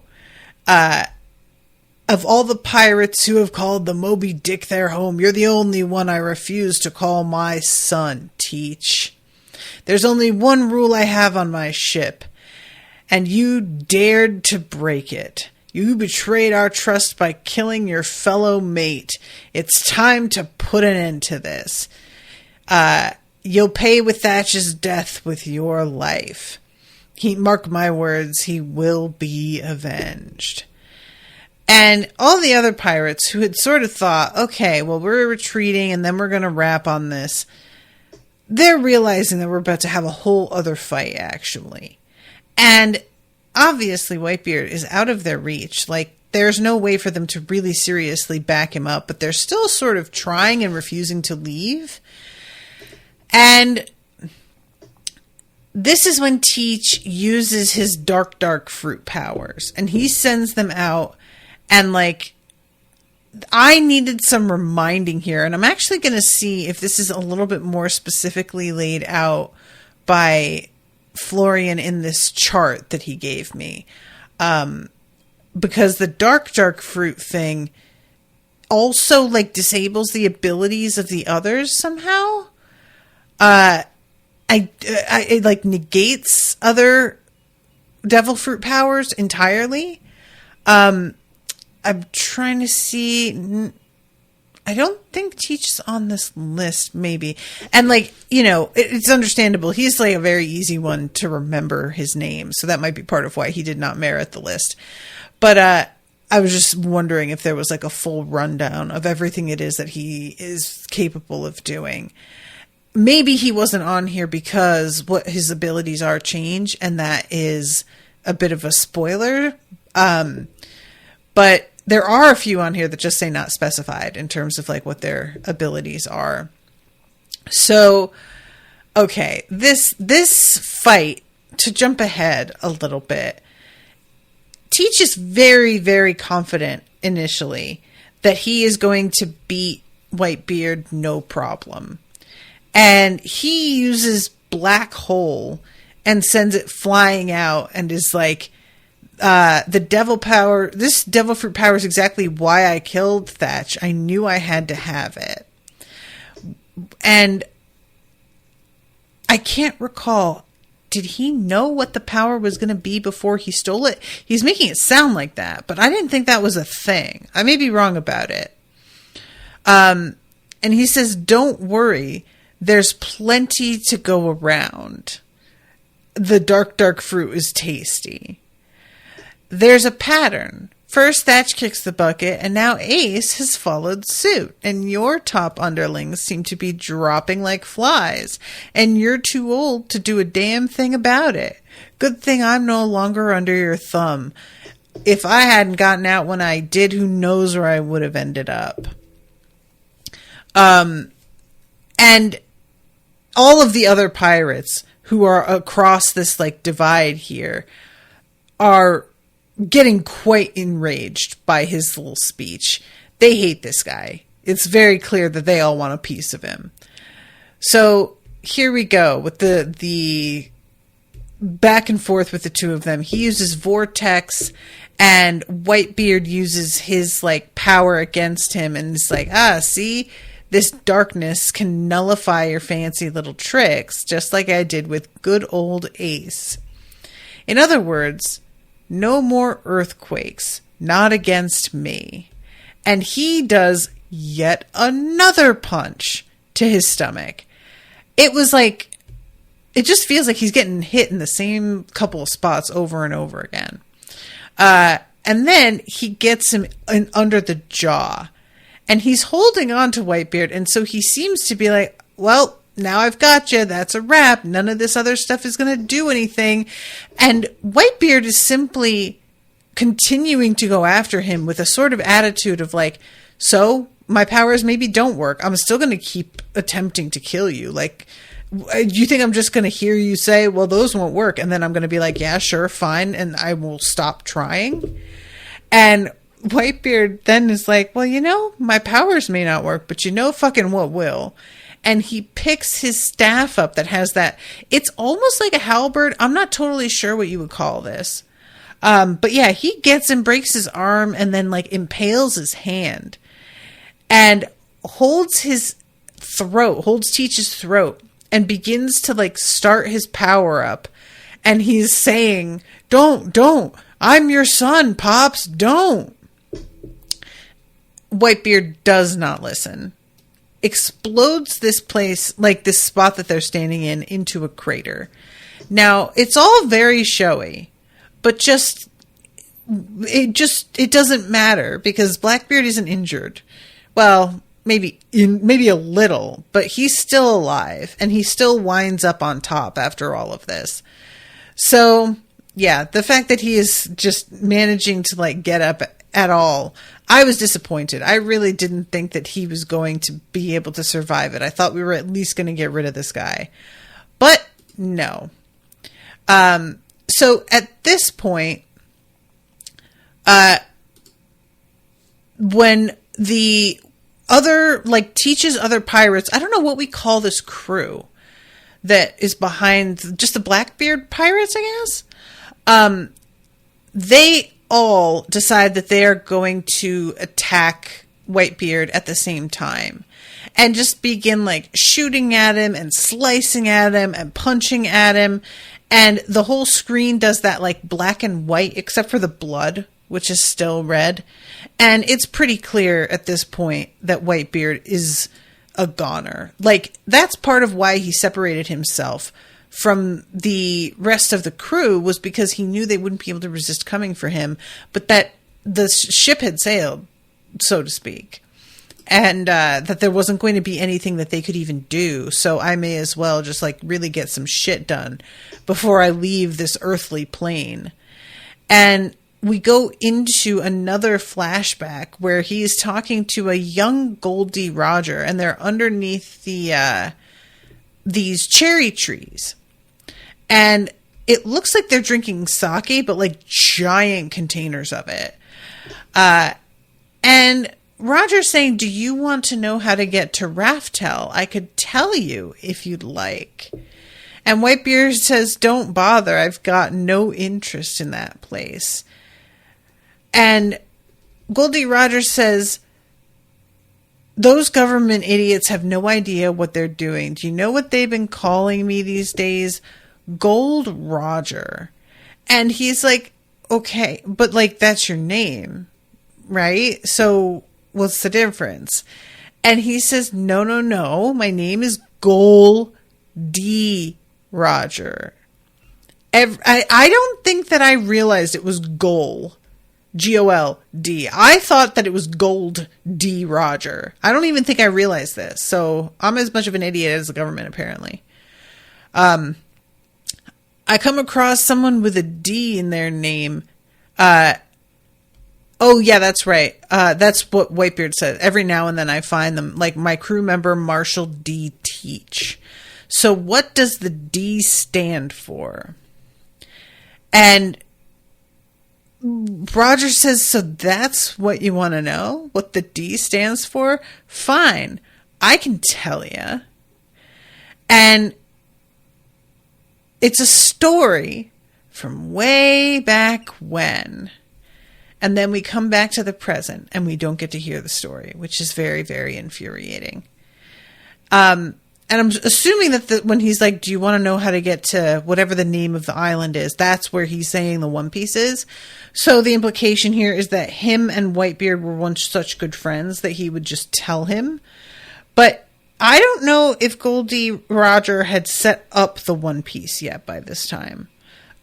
Speaker 2: Of all the pirates who have called the Moby Dick their home, you're the only one I refuse to call my son, Teach. There's only one rule I have on my ship, and you dared to break it. You betrayed our trust by killing your fellow mate. It's time to put an end to this. You'll pay with Thatch's death with your life. Mark my words, he will be avenged. And all the other pirates who had sort of thought, okay, well, we're retreating and then we're going to wrap on this, they're realizing that we're about to have a whole other fight, actually. And obviously, Whitebeard is out of their reach. Like, there's no way for them to really seriously back him up, but they're still sort of trying and refusing to leave. And this is when Teach uses his dark fruit powers, and he sends them out. And, like, I needed some reminding here, and I'm actually going to see if this is a little bit more specifically laid out by Florian in this chart that he gave me. Because the dark like thing also, like, disables the abilities of the others somehow. It like negates other devil fruit powers entirely. I'm trying to see. I don't think Teach is on this list, maybe. And, like, you know, it's understandable. He's, like, a very easy one to remember his name. So that might be part of why he did not merit the list. But I was just wondering if there was, like, a full rundown of everything it is that he is capable of doing. Maybe he wasn't on here because what his abilities are change, and that is a bit of a spoiler. But there are a few on here that just say not specified in terms of, like, what their abilities are. So, okay, this fight, to jump ahead a little bit, Teach is very, very confident initially that he is going to beat Whitebeard no problem. And he uses Black Hole and sends it flying out and is like, this devil fruit power is exactly why I killed Thatch. I knew I had to have it. And I can't recall, did he know what the power was going to be before he stole it? He's making it sound like that, but I didn't think that was a thing. I may be wrong about it. And he says, don't worry, there's plenty to go around. The dark fruit is tasty. There's a pattern. First, Thatch kicks the bucket, and now Ace has followed suit. And your top underlings seem to be dropping like flies. And you're too old to do a damn thing about it. Good thing I'm no longer under your thumb. If I hadn't gotten out when I did, who knows where I would have ended up. And all of the other pirates who are across this, like, divide here are getting quite enraged by his little speech. They hate this guy. It's very clear that they all want a piece of him. So here we go with the back and forth with the two of them. He uses Vortex, and Whitebeard uses his, like, power against him, and it's like, see, this darkness can nullify your fancy little tricks, just like I did with good old Ace. In other words, no more earthquakes, not against me. And he does yet another punch to his stomach. It was like, it just feels like he's getting hit in the same couple of spots over and over again. And then he gets him under the jaw. And he's holding on to Whitebeard, and so he seems to be like, well, now I've got you. That's a wrap. None of this other stuff is going to do anything. And Whitebeard is simply continuing to go after him with a sort of attitude of like, so my powers maybe don't work. I'm still going to keep attempting to kill you. Like, you think I'm just going to hear you say, well, those won't work. And then I'm going to be like, yeah, sure, fine. And I will stop trying. And Whitebeard then is like, well, you know, my powers may not work, but you know fucking what will. And he picks his staff up that has that. It's almost like a halberd. I'm not totally sure what you would call this. But yeah, he gets and breaks his arm and then like impales his hand and holds his throat, holds Teach's throat and begins to like start his power up. And he's saying, don't, I'm your son, Pops, don't. Whitebeard does not listen. Explodes this place, like this spot that they're standing in, into a crater. Now, it's all very showy, but it doesn't matter because Blackbeard isn't injured. Well, maybe a little, but he's still alive and he still winds up on top after all of this. So, yeah, the fact that he is just managing to like get up at all, I was disappointed. I really didn't think that he was going to be able to survive it. I thought we were at least going to get rid of this guy, but no. So at this point, when the other, like, teaches other pirates, I don't know what we call this crew that is behind just the Blackbeard pirates, I guess. They all decide that they are going to attack Whitebeard at the same time and just begin like shooting at him and slicing at him and punching at him. And the whole screen does that like black and white, except for the blood, which is still red. And it's pretty clear at this point that Whitebeard is a goner. Like, that's part of why he separated himself from the rest of the crew, was because he knew they wouldn't be able to resist coming for him, but that the ship had sailed, so to speak. And that there wasn't going to be anything that they could even do. So I may as well just like really get some shit done before I leave this earthly plane. And we go into another flashback where he is talking to a young Goldie Roger, and they're underneath the these cherry trees. And it looks like they're drinking sake, but like giant containers of it. And Roger's saying, do you want to know how to get to Raftel? I could tell you if you'd like. And Whitebeard says, don't bother. I've got no interest in that place. And Goldie Roger says, those government idiots have no idea what they're doing. Do you know what they've been calling me these days? Gold Roger. And he's like, okay, but like, that's your name, right? So what's the difference? And he says, no, my name is Goldie Roger. I don't think that I realized it was Gold. G-O-L-D. I thought that it was Gold D. Roger. I don't even think I realized this. So I'm as much of an idiot as the government, apparently. I come across someone with a D in their name. Oh, yeah, that's right. That's what Whitebeard said. Every now and then I find them, like my crew member, Marshall D. Teach. So what does the D stand for? And Roger says, so that's what you want to know? What the D stands for? Fine. I can tell you. And it's a story from way back when. And then we come back to the present and we don't get to hear the story, which is very, very infuriating. And I'm assuming that when he's like, do you want to know how to get to whatever the name of the island is? That's where he's saying the One Piece is. So the implication here is that him and Whitebeard were once such good friends that he would just tell him. But I don't know if Goldie Roger had set up the One Piece yet by this time.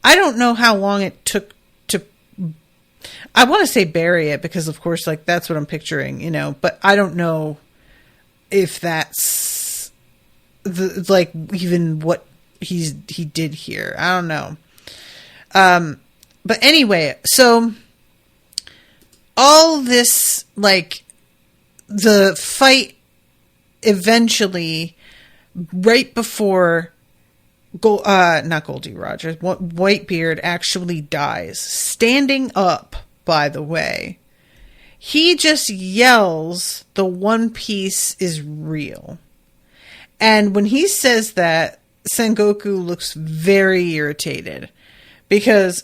Speaker 2: I don't know how long it took to, I want to say bury it because of course, like that's what I'm picturing, you know, but I don't know if that's like even what he did here. I don't know. But anyway, so all this, like the fight eventually right before not Goldie Roger, Whitebeard actually dies, standing up, by the way. He just yells, the One Piece is real. And when he says that, Sengoku looks very irritated because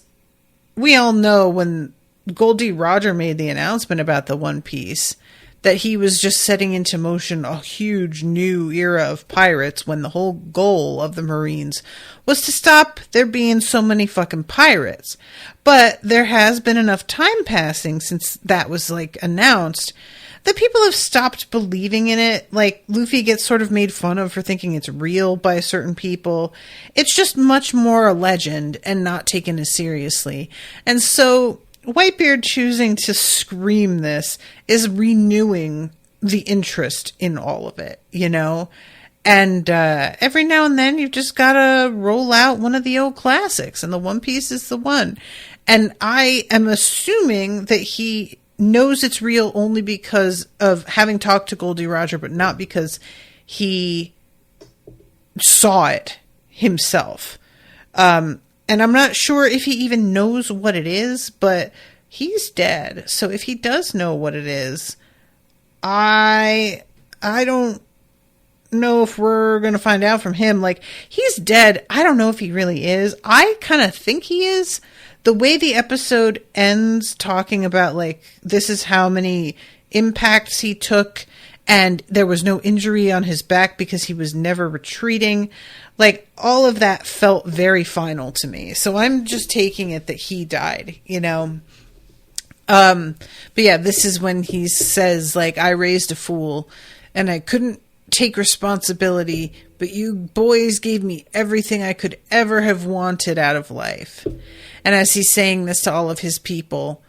Speaker 2: we all know when Goldie Roger made the announcement about the One Piece that he was just setting into motion a huge new era of pirates when the whole goal of the Marines was to stop there being so many fucking pirates. But there has been enough time passing since that was like announced that people have stopped believing in it. Like, Luffy gets sort of made fun of for thinking it's real by certain people. It's just much more a legend and not taken as seriously. And so Whitebeard choosing to scream this is renewing the interest in all of it, you know? And every now and then you've just got to roll out one of the old classics, and the One Piece is the one. And I am assuming that he knows it's real only because of having talked to Goldie Roger, but not because he saw it himself. And I'm not sure if he even knows what it is, but he's dead. So if he does know what it is, I don't know if we're going to find out from him. Like, he's dead. I don't know if he really is. I kind of think he is. The way the episode ends talking about, like, this is how many impacts he took, and there was no injury on his back because he was never retreating. Like, all of that felt very final to me. So I'm just taking it that he died, you know? But yeah, this is when he says, like, I raised a fool and I couldn't take responsibility, but you boys gave me everything I could ever have wanted out of life. And as he's saying this to all of his people,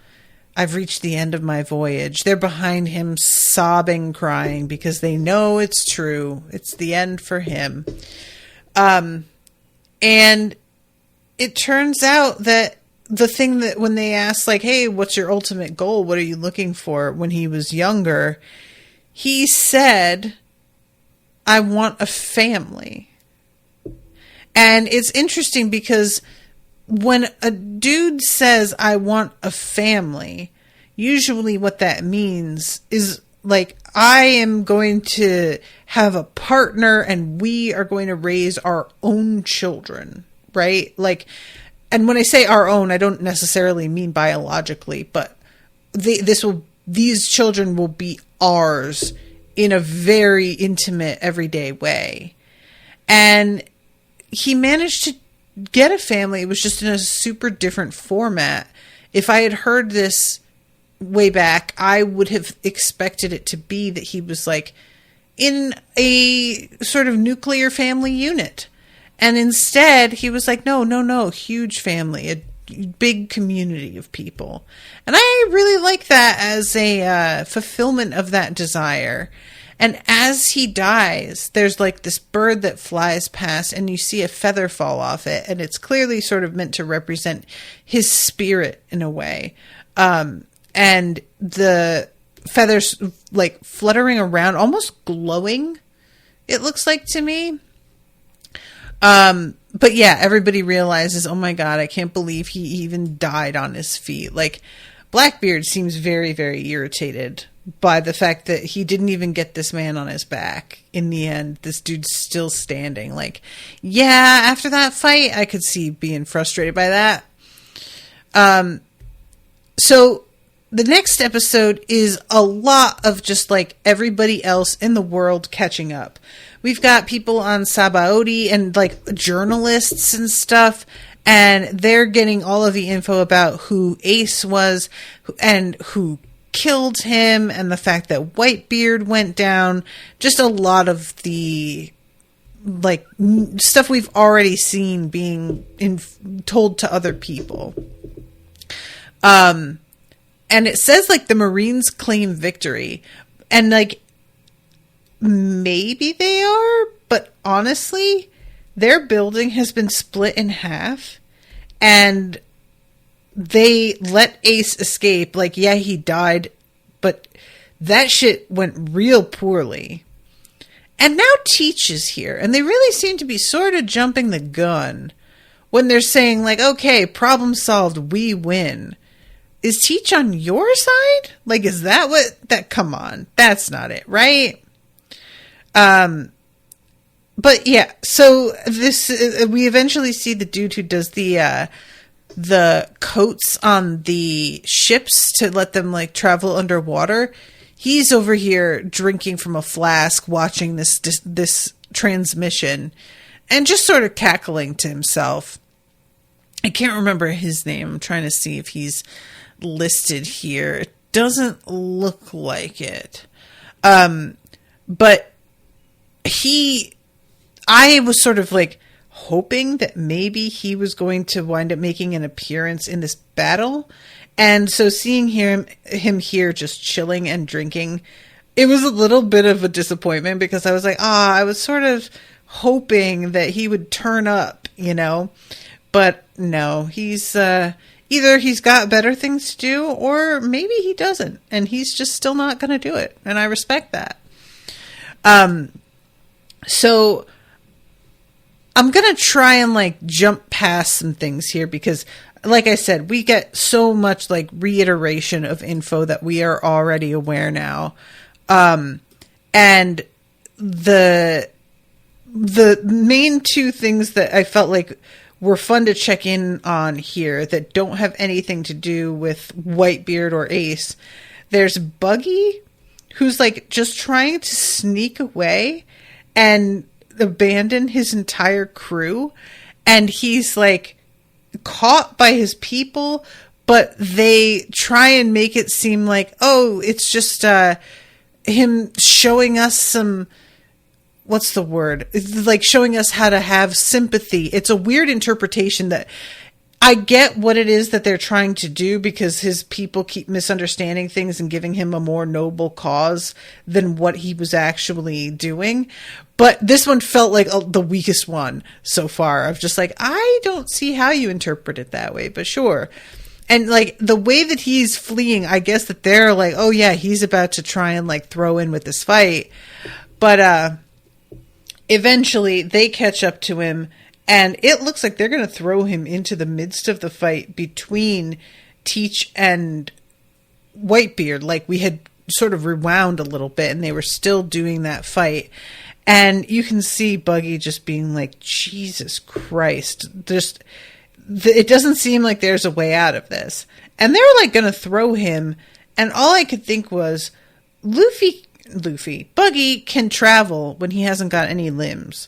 Speaker 2: I've reached the end of my voyage. They're behind him sobbing, crying, because they know it's true. It's the end for him. And it turns out that the thing that when they asked, like, hey, what's your ultimate goal? What are you looking for? When he was younger, he said, I want a family. And it's interesting because when a dude says, I want a family, usually what that means is, like, I am going to have a partner and we are going to raise our own children, right? Like, and when I say our own, I don't necessarily mean biologically, but these children will be ours in a very intimate, everyday way. And he managed to get a family. It was just in a super different format. If I had heard this way back, I would have expected it to be that he was, like, in a sort of nuclear family unit. And instead, he was like, no, huge family, a big community of people. And I really like that as a fulfillment of that desire. And as he dies, there's like this bird that flies past and you see a feather fall off it. And it's clearly sort of meant to represent his spirit in a way. And the feathers like fluttering around, almost glowing, it looks like to me. But yeah, everybody realizes, oh my God, I can't believe he even died on his feet. Like, Blackbeard seems very, very irritated by the fact that he didn't even get this man on his back. In the end, this dude's still standing. Like, yeah, after that fight, I could see being frustrated by that. So the next episode is a lot of just like everybody else in the world catching up. We've got people on Sabaody and like journalists and stuff, and they're getting all of the info about who Ace was and who killed him and the fact that Whitebeard went down. Just a lot of the like stuff we've already seen being told to other people. And it says like the Marines claim victory, and like maybe they are, but honestly, their building has been split in half and they let Ace escape. Like, yeah, he died, but that shit went real poorly. And now Teach is here, and they really seem to be sort of jumping the gun when they're saying like, okay, problem solved, we win. Is Teach on your side? Like, is that what come on, that's not it, right? But yeah, so this, we eventually see the dude who does the coats on the ships to let them like travel underwater. he's over here drinking from a flask, watching this transmission, and just sort of cackling to himself. I can't remember his name. I'm trying to see if he's listed here. It doesn't look like it. But I was sort of like hoping that maybe he was going to wind up making an appearance in this battle. And so seeing him here just chilling and drinking, it was a little bit of a disappointment, because I was like, I was sort of hoping that he would turn up, but no, he's, either he's got better things to do, or maybe he doesn't, and he's just still not going to do it. And I respect that. So I'm going to try and like jump past some things here, because like I said, we get so much like reiteration of info that we are already aware now. And the main two things that I felt like were fun to check in on here that don't have anything to do with Whitebeard or Ace. There's Buggy, who's like just trying to sneak away and abandon his entire crew. And he's like caught by his people, but they try and make it seem like, it's just him showing us some, what's the word? It's like showing us how to have sympathy. It's a weird interpretation that I get what it is that they're trying to do, because his people keep misunderstanding things and giving him a more noble cause than what he was actually doing. But this one felt like the weakest one so far. Of just like, I don't see how you interpret it that way, but sure. And like the way that he's fleeing, I guess that they're like, oh yeah, he's about to try and like throw in with this fight. But eventually they catch up to him, and it looks like they're going to throw him into the midst of the fight between Teach and Whitebeard. Like we had sort of rewound a little bit, and they were still doing that fight. And you can see Buggy just being like, Jesus Christ, it doesn't seem like there's a way out of this. And they were like going to throw him. And all I could think was, Buggy can travel when he hasn't got any limbs.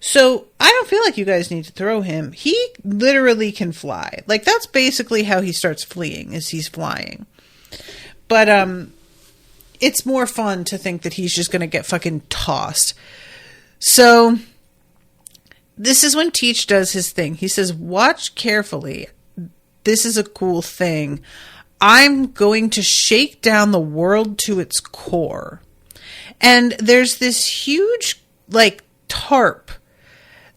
Speaker 2: So I don't feel like you guys need to throw him. He literally can fly. Like that's basically how he starts fleeing, is he's flying. But it's more fun to think that he's just going to get fucking tossed. So this is when Teach does his thing. He says, watch carefully. This is a cool thing. I'm going to shake down the world to its core. And there's this huge, like, tarp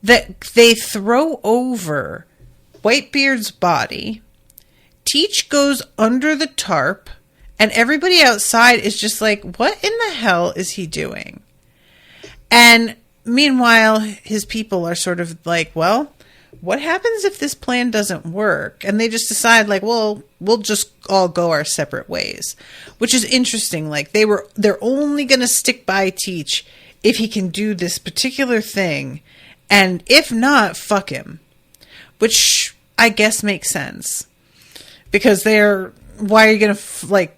Speaker 2: that they throw over Whitebeard's body. Teach goes under the tarp, and everybody outside is just like, what in the hell is he doing? And meanwhile, his people are sort of like, well, what happens if this plan doesn't work? And they just decide like, well, we'll just all go our separate ways, which is interesting. Like they're only going to stick by Teach if he can do this particular thing. And if not, fuck him, which I guess makes sense, because why are you going to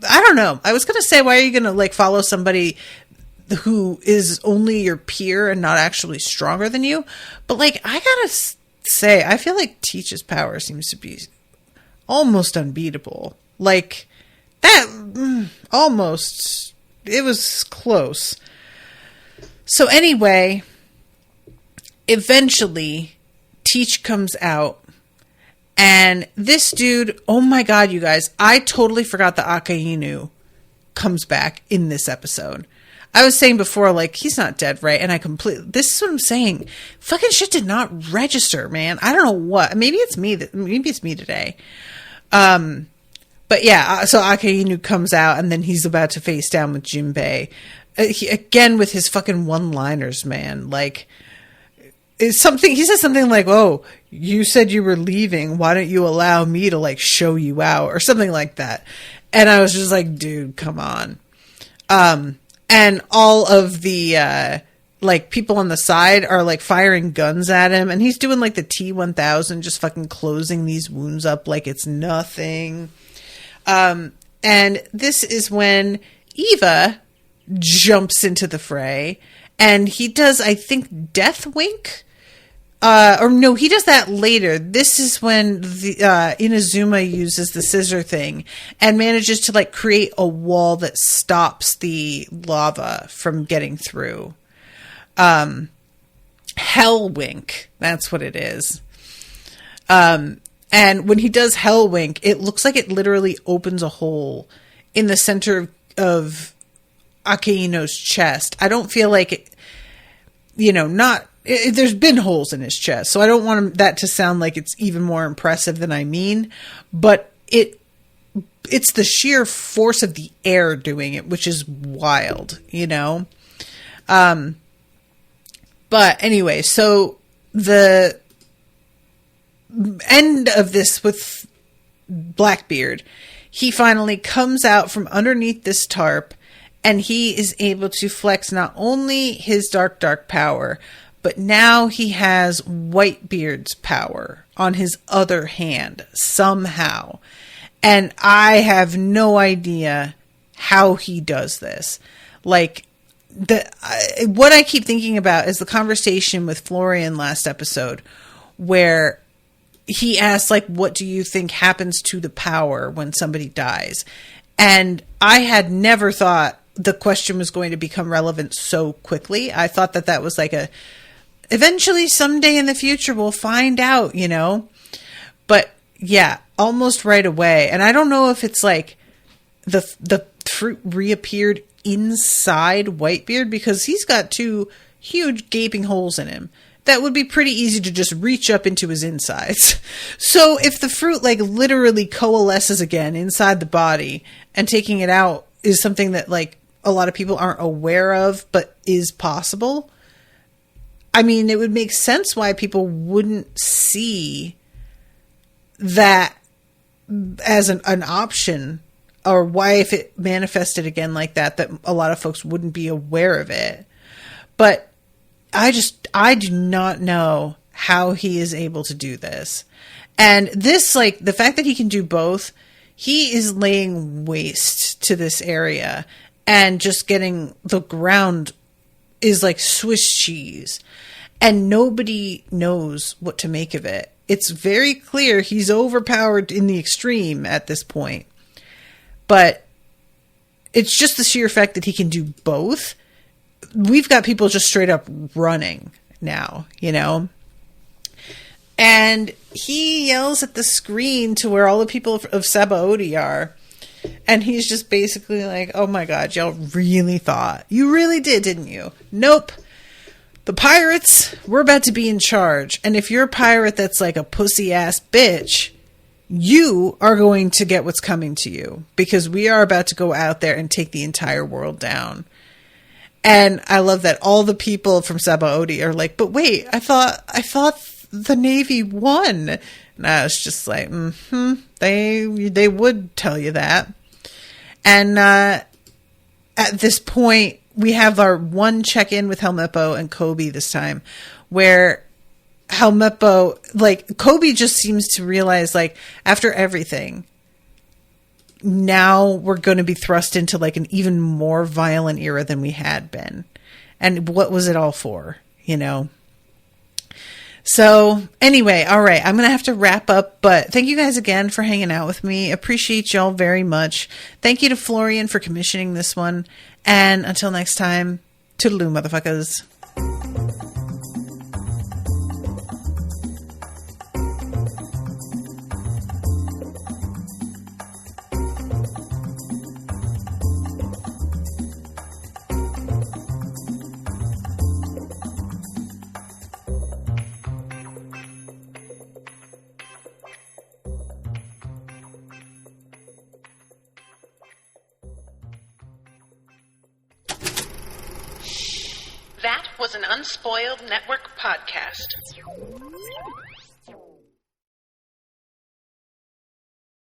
Speaker 2: I don't know. I was going to say, why are you going to like follow somebody who is only your peer and not actually stronger than you? But like, I gotta say, I feel like Teach's power seems to be almost unbeatable. Like that, almost, it was close. So anyway, eventually Teach comes out, and this dude, oh my God, you guys, I totally forgot that Akainu comes back in this episode. I was saying before, like, he's not dead, right? And this is what I'm saying. Fucking shit did not register, man. I don't know what. Maybe it's me today. But yeah, so Akainu comes out, and then he's about to face down with Jinbei. Again, with his fucking one-liners, man. Like, he says something like, oh, you said you were leaving. Why don't you allow me to, like, show you out? Or something like that. And I was just like, dude, come on. And all of the, like, people on the side are, like, firing guns at him. And he's doing, like, the T-1000, just fucking closing these wounds up like it's nothing. And this is when Eva jumps into the fray, and he does, I think, Death Wink. Or no, he does that later. This is when the Inazuma uses the scissor thing and manages to like create a wall that stops the lava from getting through. Hell Wink, that's what it is. And when he does Hell Wink, it looks like it literally opens a hole in the center of Akaino's chest. I don't feel like it, there's been holes in his chest, so I don't want that to sound like it's even more impressive than I mean, but it's the sheer force of the air doing it, which is wild, But anyway, so the end of this with Blackbeard, he finally comes out from underneath this tarp, and he is able to flex not only his dark power, but now he has Whitebeard's power on his other hand somehow. And I have no idea how he does this. Like, what I keep thinking about is the conversation with Florian last episode, where he asked, like, what do you think happens to the power when somebody dies? And I had never thought the question was going to become relevant so quickly. I thought that was like eventually someday in the future we'll find out, But yeah, almost right away. And I don't know if it's like the fruit reappeared inside Whitebeard, because he's got two huge gaping holes in him. That would be pretty easy to just reach up into his insides. So if the fruit like literally coalesces again inside the body, and taking it out is something that like a lot of people aren't aware of, but is possible, I mean, it would make sense why people wouldn't see that as an option, or why, if it manifested again like that a lot of folks wouldn't be aware of it. But I do not know how he is able to do this. And this, like, the fact that he can do both, he is laying waste to this area, and just getting the ground is like Swiss cheese, and nobody knows what to make of it. It's very clear he's overpowered in the extreme at this point, but it's just the sheer fact that he can do both. We've got people just straight up running now, and he yells at the screen to where all the people of Sabaody are. And he's just basically like, oh my God, y'all really thought. You really did, didn't you? Nope. The pirates, we're about to be in charge. And if you're a pirate that's like a pussy-ass bitch, you are going to get what's coming to you. Because we are about to go out there and take the entire world down. And I love that all the people from Sabaody are like, but wait, I thought the Navy won. And I was just like, they would tell you that. And at this point, we have our one check-in with Helmeppo and Kobe this time, where Helmeppo, like, Kobe just seems to realize, like, after everything, now we're going to be thrust into, like, an even more violent era than we had been. And what was it all for, So anyway, all right, I'm going to have to wrap up, but thank you guys again for hanging out with me. Appreciate y'all very much. Thank you to Florian for commissioning this one. And until next time, toodaloo, motherfuckers.
Speaker 1: That was an Unspoiled Network podcast.